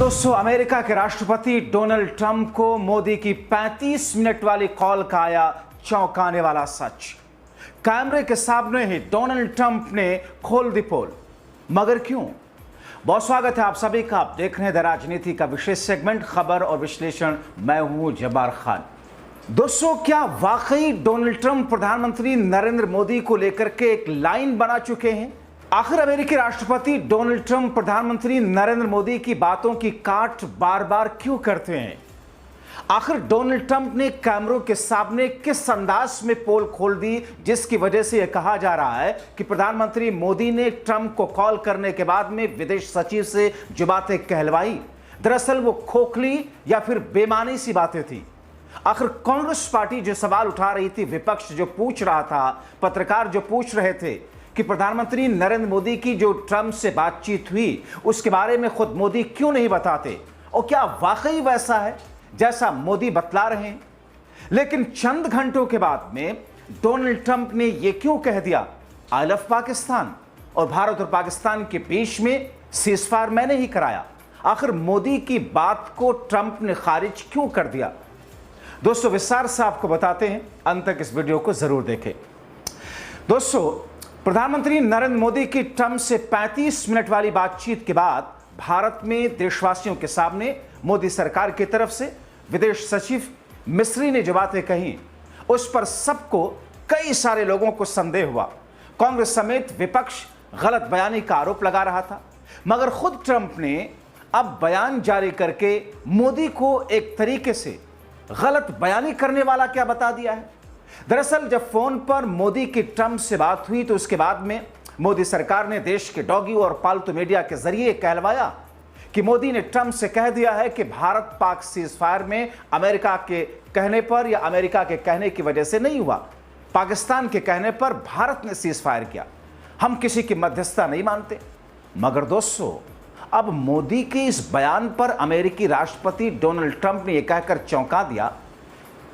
दोस्तों, अमेरिका के राष्ट्रपति डोनाल्ड ट्रंप को मोदी की 35 मिनट वाली कॉल का आया चौंकाने वाला सच। कैमरे के सामने ही डोनाल्ड ट्रंप ने खोल दी पोल, मगर क्यों? बहुत स्वागत है आप सभी का। आप देख रहे हैं द राजनीति का विशेष सेगमेंट खबर और विश्लेषण। मैं हूं जब्बार खान। दोस्तों, क्या वाकई डोनाल्ड ट्रंप प्रधानमंत्री नरेंद्र मोदी को लेकर के एक लाइन बना चुके हैं? आखिर अमेरिकी राष्ट्रपति डोनाल्ड ट्रंप प्रधानमंत्री नरेंद्र मोदी की बातों की काट बार बार क्यों करते हैं? आखिर डोनाल्ड ट्रंप ने कैमरों के सामने किस अंदाज में पोल खोल दी जिसकी वजह से यह कहा जा रहा है कि प्रधानमंत्री मोदी ने ट्रंप को कॉल करने के बाद में विदेश सचिव से जो बातें कहलवाई, दरअसल वो खोखली या फिर बेमानी सी बातें थी। आखिर कांग्रेस पार्टी जो सवाल उठा रही थी, विपक्ष जो पूछ रहा था, पत्रकार जो पूछ रहे थे कि प्रधानमंत्री नरेंद्र मोदी की जो ट्रंप से बातचीत हुई उसके बारे में खुद मोदी क्यों नहीं बताते, और क्या वाकई वैसा है जैसा मोदी बतला रहे हैं? लेकिन चंद घंटों के बाद में डोनाल्ड ट्रंप ने यह क्यों कह दिया, आई लव पाकिस्तान, और भारत और पाकिस्तान के बीच में सीजफायर मैंने ही कराया? आखिर मोदी की बात को ट्रंप ने खारिज क्यों कर दिया? दोस्तों, विस्तार से आपको बताते हैं, अंत तक इस वीडियो को जरूर देखें। दोस्तों, प्रधानमंत्री नरेंद्र मोदी की ट्रंप से 35 मिनट वाली बातचीत के बाद भारत में देशवासियों के सामने मोदी सरकार की तरफ से विदेश सचिव मिस्री ने जो बातें कही, उस पर सबको, कई सारे लोगों को संदेह हुआ। कांग्रेस समेत विपक्ष गलत बयानी का आरोप लगा रहा था, मगर खुद ट्रंप ने अब बयान जारी करके मोदी को एक तरीके से गलत बयानी करने वाला क्या बता दिया है। दरअसल जब फोन पर मोदी की ट्रंप से बात हुई तो उसके बाद में मोदी सरकार ने देश के डॉगी और पालतू मीडिया के जरिए कहलवाया कि मोदी ने ट्रंप से कह दिया है कि भारत पाक सीजफायर में अमेरिका के कहने पर या अमेरिका के कहने की वजह से नहीं हुआ, पाकिस्तान के कहने पर भारत ने सीजफायर किया, हम किसी की मध्यस्थता नहीं मानते। मगर दोस्तों, अब मोदी के इस बयान पर अमेरिकी राष्ट्रपति डोनाल्ड ट्रंप ने यह कहकर चौंका दिया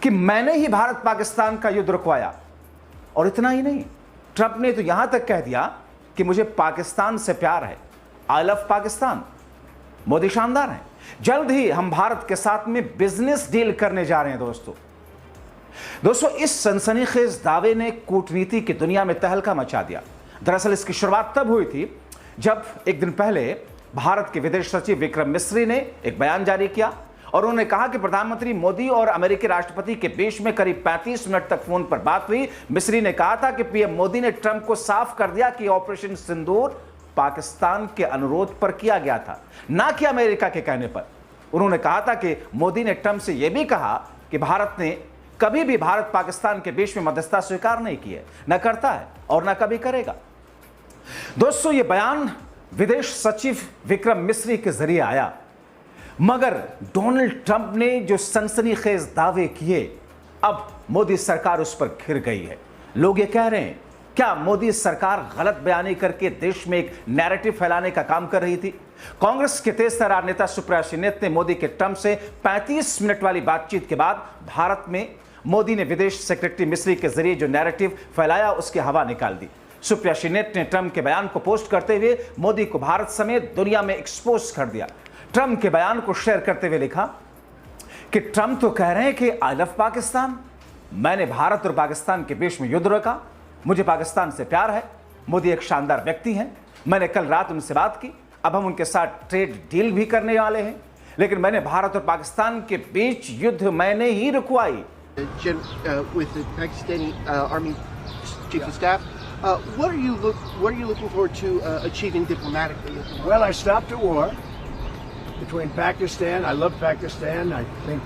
कि मैंने ही भारत पाकिस्तान का युद्ध रुकवाया। और इतना ही नहीं, ट्रंप ने तो यहां तक कह दिया कि मुझे पाकिस्तान से प्यार है, आई लव पाकिस्तान। मोदी शानदार हैं। जल्द ही हम भारत के साथ में बिजनेस डील करने जा रहे हैं। दोस्तों, इस सनसनीखेज दावे ने कूटनीति की दुनिया में तहलका मचा दिया। दरअसल इसकी शुरुआत तब हुई थी जब एक दिन पहले भारत के विदेश सचिव विक्रम मिस्री ने एक बयान जारी किया और उन्होंने कहा कि प्रधानमंत्री मोदी और अमेरिकी राष्ट्रपति के बीच में करीब 35 मिनट तक फोन पर बात हुई। मिस्री ने कहा था कि पीएम मोदी ने ट्रंप को साफ कर दिया कि ऑपरेशन सिंदूर पाकिस्तान के अनुरोध पर किया गया था, ना कि अमेरिका के कहने पर। उन्होंने कहा था कि मोदी ने ट्रंप से यह भी कहा कि भारत ने कभी भी भारत पाकिस्तान के बीच में मध्यस्थता स्वीकार नहीं की है, न करता है और न कभी करेगा। दोस्तों, यह बयान विदेश सचिव विक्रम मिस्री के जरिए आया, मगर डोनाल्ड ट्रंप ने जो सनसनीखेज दावे किए, अब मोदी सरकार उस पर घिर गई है। लोग ये कह रहे हैं, क्या मोदी सरकार गलत बयानी करके देश में एक नैरेटिव फैलाने का काम कर रही थी? कांग्रेस के तेजतर्रार नेता सुप्रिया शिंदे ने मोदी के ट्रंप से 35 मिनट वाली बातचीत के बाद भारत में मोदी ने विदेश सेक्रेटरी मिस्री के जरिए जो नैरेटिव फैलाया उसकी हवा निकाल दी। सुप्रिया शिंदे ने ट्रंप के बयान को पोस्ट करते हुए मोदी को भारत समेत दुनिया में एक्सपोज कर दिया। ट्रंप के बयान को शेयर करते हुए लिखा कि ट्रंप तो कह रहे हैं कि आई लव पाकिस्तान, मैंने भारत और पाकिस्तान के बीच में युद्ध रोका, मुझे पाकिस्तान से प्यार है, मोदी एक शानदार व्यक्ति हैं, मैंने कल रात उनसे बात की, अब हम उनके साथ ट्रेड डील भी करने वाले हैं, लेकिन मैंने भारत और पाकिस्तान के बीच युद्ध मैंने ही रुकवाई। With the Pakistani Army Chief of Staff, what are you looking forward to achieving diplomatically? Well, I stopped a war between Pakistan. I love Pakistan. I think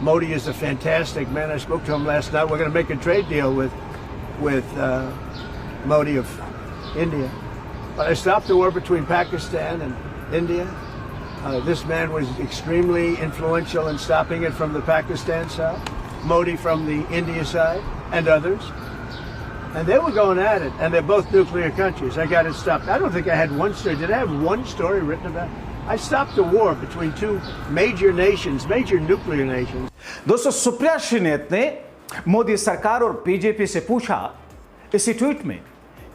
Modi is a fantastic man. I spoke to him last night. We're going to make a trade deal with Modi of India. But I stopped the war between Pakistan and India. This man was extremely influential in stopping it from the Pakistan side, Modi from the India side, and others. And they were going at it, and they're both nuclear countries. I got it stopped. I don't think I had one story. Did I have one story written about it? I stopped the war between two major nations, major nuclear nations. दोस्तों, सुप्रिया शिंदे ने मोदी सरकार और BJP से पूछा इसी tweet में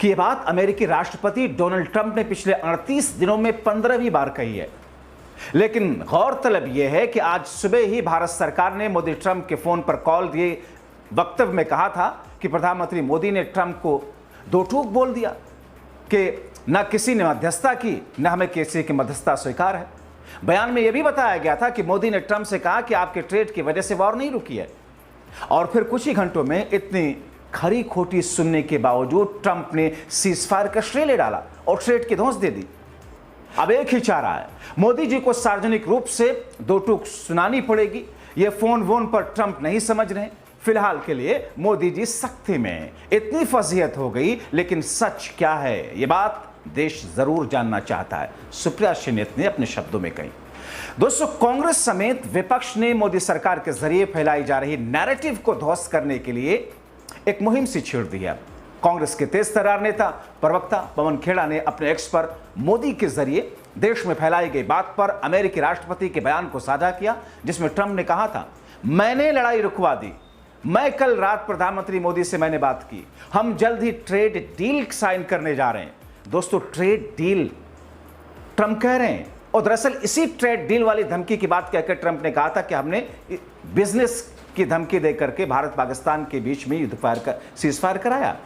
कि यह बात अमेरिकी राष्ट्रपति डोनाल्ड ट्रंप ने पिछले 38 दिनों में 15वीं बार कही है। लेकिन गौरतलब यह है कि आज सुबह ही भारत सरकार ने मोदी ट्रंप के फोन पर कॉल दिए वक्तव्य में कहा था कि प्रधानमंत्री मोदी ने ट्रंप को दो टूक बोल दिया कि न किसी ने मध्यस्थता की, न हमें किसी की मध्यस्थता स्वीकार है। बयान में यह भी बताया गया था कि मोदी ने ट्रंप से कहा कि आपके ट्रेड की वजह से वॉर नहीं रुकी है। और फिर कुछ ही घंटों में इतनी खरी खोटी सुनने के बावजूद ट्रंप ने सीजफायर का श्रेय ले डाला और ट्रेड की धौंस दे दी। अब एक ही चारा है, मोदी जी को सार्वजनिक रूप से दो टूक सुनानी पड़ेगी। यह फोन वोन पर ट्रंप नहीं समझ रहे। फिलहाल के लिए मोदी जी सख्ती में, इतनी फजीहत हो गई, लेकिन सच क्या है ये बात देश जरूर जानना चाहता है, सुप्रिया श्रीनेत ने अपने शब्दों में कही। दोस्तों, कांग्रेस समेत विपक्ष ने मोदी सरकार के जरिए फैलाई जा रही नैरेटिव को ध्वस्त करने के लिए एक मुहिम सी छेड़ दी है। कांग्रेस के तेज तर्रार नेता प्रवक्ता पवन खेड़ा ने अपने एक्स पर मोदी के जरिए देश में फैलाई गई बात पर अमेरिकी राष्ट्रपति के बयान को साझा किया, जिसमें ट्रंप ने कहा था, मैंने लड़ाई रुकवा दी, मैं कल रात प्रधानमंत्री मोदी से मैंने बात की, हम जल्द ही ट्रेड डील साइन करने जा रहे हैं। दोस्तों, ट्रेड डील ट्रंप कह रहे हैं, और दरअसल इसी ट्रेड डील वाली धमकी की बात कहकर ट्रंप ने कहा था कि हमने बिजनेस की धमकी देकर के भारत पाकिस्तान के बीच में सीजफायर कराया।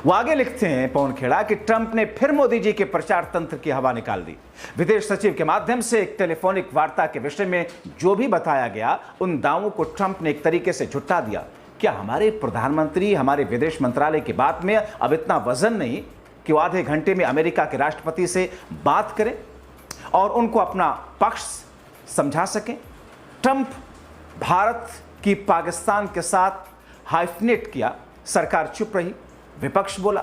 वो आगे लिखते हैं पवन खेड़ा कि ट्रंप ने फिर मोदी जी के प्रचार तंत्र की हवा निकाल दी। विदेश सचिव के माध्यम से एक टेलीफोनिक वार्ता के विषय में जो भी बताया गया, उन दावों को ट्रंप ने एक तरीके से झुठला दिया। क्या हमारे प्रधानमंत्री, हमारे विदेश मंत्रालय की बात में अब इतना वजन नहीं कि वो आधे घंटे में अमेरिका के राष्ट्रपति से बात करें और उनको अपना पक्ष समझा सकें? ट्रंप भारत की पाकिस्तान के साथ हाइफनेट किया, सरकार चुप रही, विपक्ष बोला।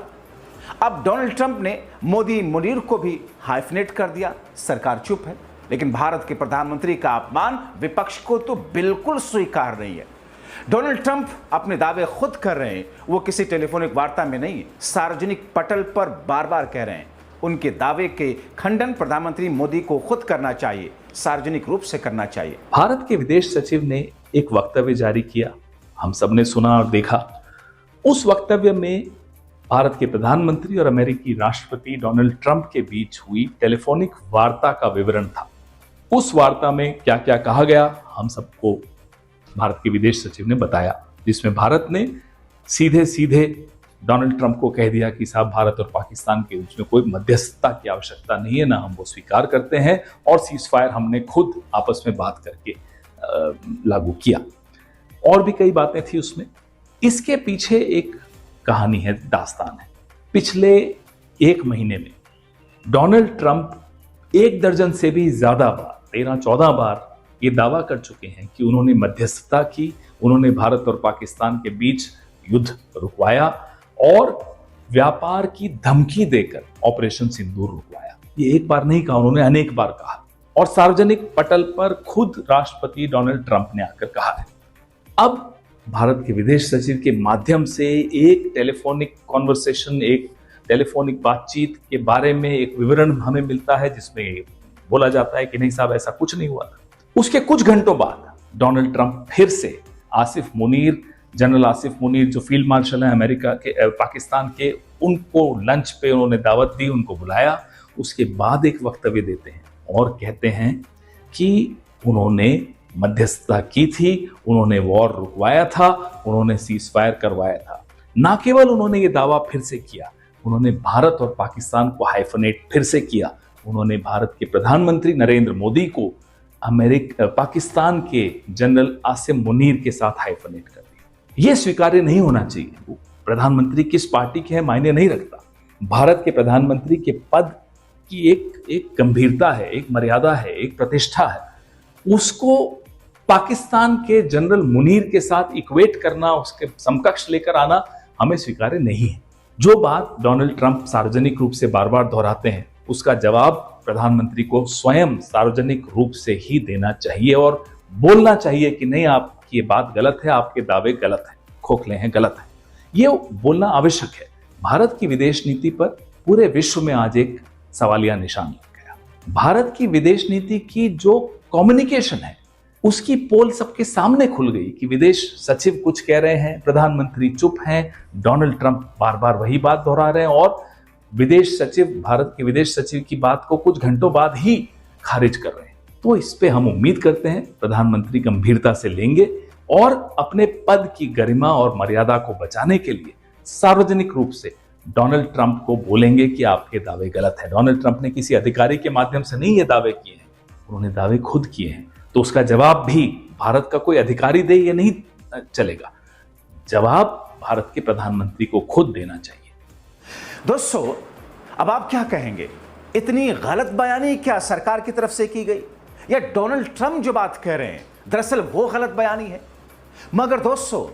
अब डोनाल्ड ट्रंप ने मोदी मुनीर को भी हाइफनेट कर दिया, सरकार चुप है। लेकिन भारत के प्रधानमंत्री का अपमान विपक्ष को तो बिल्कुल स्वीकार नहीं है। डोनाल्ड ट्रंप अपने दावे खुद कर रहे हैं, वो किसी टेलीफोनिक वार्ता में नहीं, सार्वजनिक पटल पर बार बार कह रहे हैं। उनके दावे के खंडन प्रधानमंत्री मोदी को खुद करना चाहिए, सार्वजनिक रूप से करना चाहिए। भारत के विदेश सचिव ने एक वक्तव्य जारी किया, हम सबने सुना और देखा। उस वक्तव्य में भारत के प्रधानमंत्री और अमेरिकी राष्ट्रपति डोनाल्ड ट्रंप के बीच हुई टेलीफोनिक वार्ता का विवरण था। उस वार्ता में क्या क्या कहा गया, हम सबको भारत के विदेश सचिव ने बताया, जिसमें भारत ने सीधे सीधे डोनाल्ड ट्रंप को कह दिया कि साहब, भारत और पाकिस्तान के बीच में कोई मध्यस्थता की आवश्यकता नहीं है, ना हम वो स्वीकार करते हैं, और सीजफायर हमने खुद आपस में बात करके लागू किया। और भी कई बातें थी उसमें। इसके पीछे एक कहानी है, दास्तान है। पिछले एक महीने में डोनाल्ड ट्रंप 1 दर्जन से भी ज्यादा बार, 13-14 बार ये दावा कर चुके हैं कि उन्होंने मध्यस्थता की, उन्होंने भारत और पाकिस्तान के बीच युद्ध रुकवाया और व्यापार की धमकी देकर ऑपरेशन सिंदूर रुकवाया। ये एक बार नहीं कहा, उन्होंने अनेक बार कहा, और सार्वजनिक पटल पर खुद राष्ट्रपति डोनाल्ड ट्रंप ने आकर कहा है। अब भारत के विदेश सचिव के माध्यम से एक टेलीफोनिक कॉन्वर्सेशन, एक टेलीफोनिक बातचीत के बारे में एक विवरण हमें मिलता है, जिसमें बोला जाता है कि नहीं साहब, ऐसा कुछ नहीं हुआ था। उसके कुछ घंटों बाद डोनाल्ड ट्रंप फिर से आसिफ मुनीर, जनरल आसिफ मुनीर जो फील्ड मार्शल हैं अमेरिका के, पाकिस्तान के, उनको लंच पे उन्होंने दावत दी, उनको बुलाया। उसके बाद एक वक्तव्य देते हैं और कहते हैं कि उन्होंने मध्यस्थता की थी, उन्होंने वॉर रुकवाया था, उन्होंने सीजफायर करवाया था। ना केवल उन्होंने ये दावा फिर से किया, उन्होंने भारत और पाकिस्तान को हाइफनेट फिर से किया। उन्होंने भारत के प्रधानमंत्री नरेंद्र मोदी को पाकिस्तान के जनरल आसिम मुनीर के साथ हाइफनेट कर दिया। यह स्वीकार्य नहीं होना चाहिए। वो प्रधानमंत्री किस पार्टी के हैं मायने नहीं रखता। भारत के प्रधानमंत्री के पद की एक गंभीरता है, एक मर्यादा है, एक प्रतिष्ठा है। उसको पाकिस्तान के जनरल मुनीर के साथ इक्वेट करना, उसके समकक्ष लेकर आना हमें स्वीकार्य नहीं है। जो बात डोनाल्ड ट्रंप सार्वजनिक रूप से बार बार दोहराते हैं, उसका जवाब प्रधानमंत्री को स्वयं सार्वजनिक रूप से ही देना चाहिए और बोलना चाहिए कि नहीं, आपकी ये बात गलत है, आपके दावे गलत है, खोखले हैं, गलत है। ये बोलना आवश्यक है। भारत की विदेश नीति पर पूरे विश्व में आज एक सवालिया निशान लग गया। भारत की विदेश नीति की जो कम्युनिकेशन है, उसकी पोल सबके सामने खुल गई कि विदेश सचिव कुछ कह रहे हैं, प्रधानमंत्री चुप हैं, डोनाल्ड ट्रंप बार बार वही बात दोहरा रहे हैं, और विदेश सचिव, भारत के विदेश सचिव की बात को कुछ घंटों बाद ही खारिज कर रहे हैं। तो इस पे हम उम्मीद करते हैं प्रधानमंत्री गंभीरता से लेंगे और अपने पद की गरिमा और मर्यादा को बचाने के लिए सार्वजनिक रूप से डोनाल्ड ट्रंप को बोलेंगे कि आपके दावे गलत है। डोनाल्ड ट्रंप ने किसी अधिकारी के माध्यम से नहीं ये दावे किए हैं, उन्होंने दावे खुद किए हैं, तो उसका जवाब भी भारत का कोई अधिकारी दे ये नहीं चलेगा, जवाब भारत के प्रधानमंत्री को खुद देना चाहिए। दोस्तों, अब आप क्या कहेंगे? इतनी गलत बयानी क्या सरकार की तरफ से की गई, या डोनाल्ड ट्रंप जो बात कह रहे हैं दरअसल वो गलत बयानी है? मगर दोस्तों,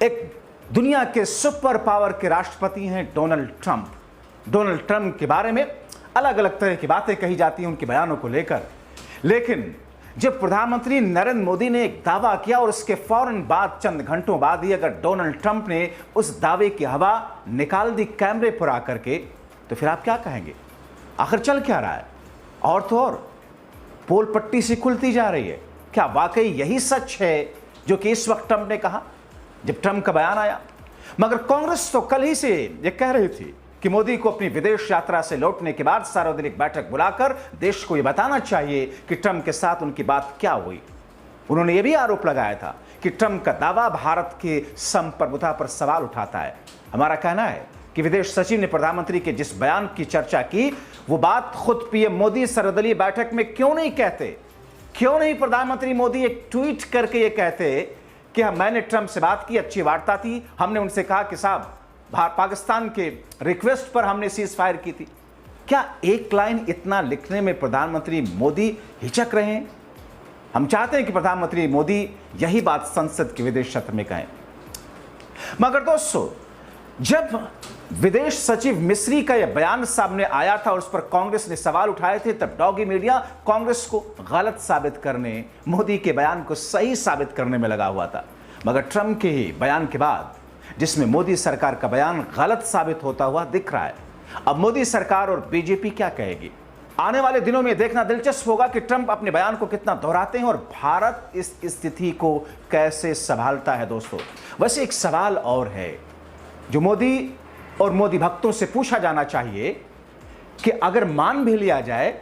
एक दुनिया के सुपर पावर के राष्ट्रपति हैं डोनाल्ड ट्रंप। डोनाल्ड ट्रंप के बारे में अलग अलग तरह की बातें कही जाती हैं उनके बयानों को लेकर, लेकिन जब प्रधानमंत्री नरेंद्र मोदी ने एक दावा किया और उसके फौरन बाद चंद घंटों बाद ही अगर डोनाल्ड ट्रंप ने उस दावे की हवा निकाल दी कैमरे पर आकर के, तो फिर आप क्या कहेंगे? आखिर चल क्या रहा है? और तो और पोल पट्टी से खुलती जा रही है। क्या वाकई यही सच है जो कि इस वक्त ट्रंप ने कहा जब ट्रंप का बयान आया? मगर कांग्रेस तो कल ही से यह कह रही थी कि मोदी को अपनी विदेश यात्रा से लौटने के बाद सार्वजनिक बैठक बुलाकर देश को यह बताना चाहिए कि ट्रंप के साथ उनकी बात क्या हुई। उन्होंने यह भी आरोप लगाया था कि ट्रंप का दावा भारत के संप्रभुता पर सवाल उठाता है। हमारा कहना है कि विदेश सचिव ने प्रधानमंत्री के जिस बयान की चर्चा की वो बात खुद पीएम मोदी सर्वदलीय बैठक में क्यों नहीं कहते? क्यों नहीं प्रधानमंत्री मोदी एक ट्वीट करके ये कहते कि मैंने ट्रंप से बात की, अच्छी वार्ता थी, हमने उनसे कहा कि साहब पाकिस्तान के रिक्वेस्ट पर हमने सीज फायर की थी। क्या एक लाइन इतना लिखने में प्रधानमंत्री मोदी हिचक रहे हैं? हम चाहते हैं कि प्रधानमंत्री मोदी यही बात संसद के विदेश सत्र में कहें। मगर दोस्तों, जब विदेश सचिव मिस्री का यह बयान सामने आया था और उस पर कांग्रेस ने सवाल उठाए थे, तब डॉगी मीडिया कांग्रेस को गलत साबित करने, मोदी के बयान को सही साबित करने में लगा हुआ था। मगर ट्रंप के ही बयान के बाद, जिसमें मोदी सरकार का बयान गलत साबित होता हुआ दिख रहा है, अब मोदी सरकार और बीजेपी क्या कहेगी? आने वाले दिनों में देखना दिलचस्प होगा कि ट्रंप अपने बयान को कितना दोहराते हैं और भारत इस स्थिति को कैसे संभालता है। दोस्तों, वैसे एक सवाल और है जो मोदी और मोदी भक्तों से पूछा जाना चाहिए कि अगर मान भी लिया जाए,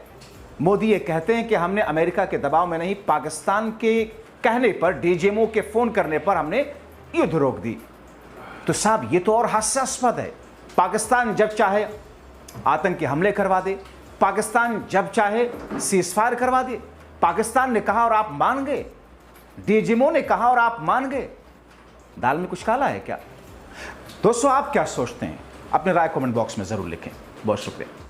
मोदी ये कहते हैं कि हमने अमेरिका के दबाव में नहीं, पाकिस्तान के कहने पर, डीजीएमओ के फोन करने पर हमने युद्ध रोक दी, तो साहब ये तो और हास्यास्पद है। पाकिस्तान जब चाहे आतंकी हमले करवा दे, पाकिस्तान जब चाहे सीजफायर करवा दे। पाकिस्तान ने कहा और आप मान गए, डीजीएमओ ने कहा और आप मान गए। दाल में कुछ काला है क्या? दोस्तों, आप क्या सोचते हैं? अपने राय कमेंट बॉक्स में जरूर लिखें। बहुत शुक्रिया।